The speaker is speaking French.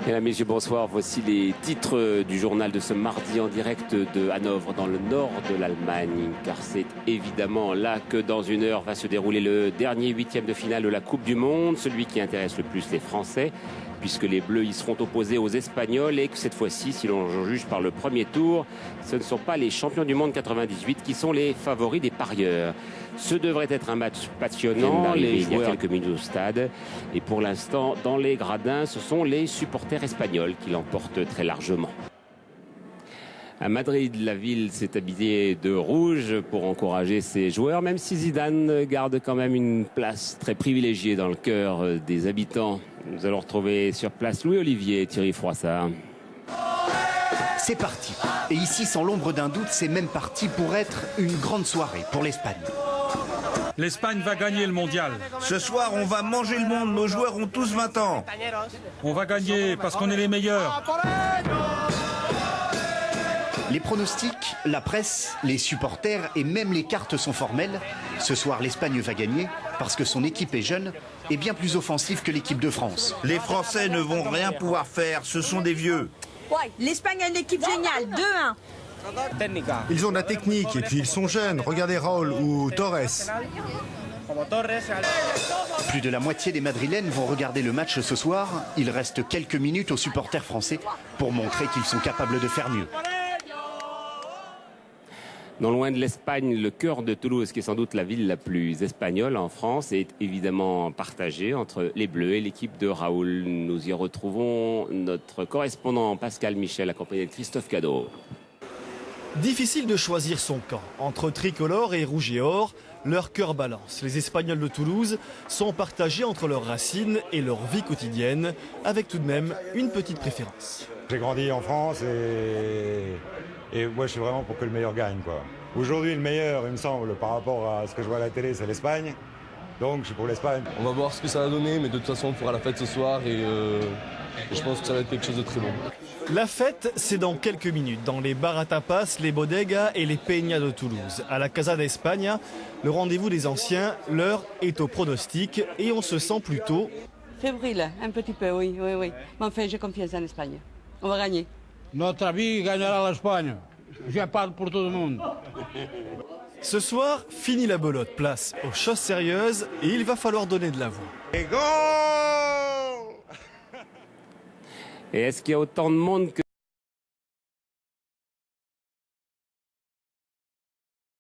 Mesdames, Messieurs, bonsoir. Voici les titres du journal de ce mardi en direct de Hanovre, dans le nord de l'Allemagne. Car c'est évidemment là que dans une heure va se dérouler le dernier huitième de finale de la Coupe du Monde. Celui qui intéresse le plus les Français, puisque les Bleus y seront opposés aux Espagnols. Et que cette fois-ci, si l'on juge par le premier tour, ce ne sont pas les champions du monde 98 qui sont les favoris des parieurs. Ce devrait être un match passionnant. Les joueurs, il y a quelques minutes au stade. Et pour l'instant, dans les gradins, ce sont les supporters espagnols qui l'emportent très largement. À Madrid, la ville s'est habillée de rouge pour encourager ses joueurs, même si Zidane garde quand même une place très privilégiée dans le cœur des habitants. Nous allons retrouver sur place Louis-Olivier et Thierry Froissart. C'est parti. Et ici, sans l'ombre d'un doute, c'est même parti pour être une grande soirée pour l'Espagne. L'Espagne va gagner le mondial. Ce soir, on va manger le monde. Nos joueurs ont tous 20 ans. On va gagner parce qu'on est les meilleurs. Les pronostics, la presse, les supporters et même les cartes sont formelles. Ce soir, l'Espagne va gagner parce que son équipe est jeune et bien plus offensive que l'équipe de France. Les Français ne vont rien pouvoir faire. Ce sont des vieux. Ouais, l'Espagne a une équipe géniale. 2-1. Ils ont de la technique et puis ils sont jeunes. Regardez Raúl ou Torres. Plus de la moitié des Madrilènes vont regarder le match ce soir. Il reste quelques minutes aux supporters français pour montrer qu'ils sont capables de faire mieux. Non loin de l'Espagne, le cœur de Toulouse, qui est sans doute la ville la plus espagnole en France, est évidemment partagé entre les Bleus et l'équipe de Raúl. Nous y retrouvons notre correspondant Pascal Michel, accompagné de Christophe Cadeau. Difficile de choisir son camp. Entre tricolore et rouge et or, leur cœur balance. Les Espagnols de Toulouse sont partagés entre leurs racines et leur vie quotidienne, avec tout de même une petite préférence. J'ai grandi en France et moi je suis vraiment pour que le meilleur gagne, quoi. Aujourd'hui le meilleur, il me semble, par rapport à ce que je vois à la télé, c'est l'Espagne. Donc je suis pour l'Espagne. On va voir ce que ça va donner, mais de toute façon on fera la fête ce soir et je pense que ça va être quelque chose de très bon. La fête, c'est dans quelques minutes, dans les bars à tapas, les bodegas et les peñas de Toulouse. À la Casa d'Espagne, le rendez-vous des anciens, l'heure est au pronostic et on se sent plutôt... Fébrile, un petit peu, oui. Mais enfin, j'ai confiance en Espagne. On va gagner. Notre avis gagnera l'Espagne. Je parle pour tout le monde. Ce soir, fini la belote, place aux choses sérieuses et il va falloir donner de la voix. Et go! Et est-ce qu'il y a autant de monde que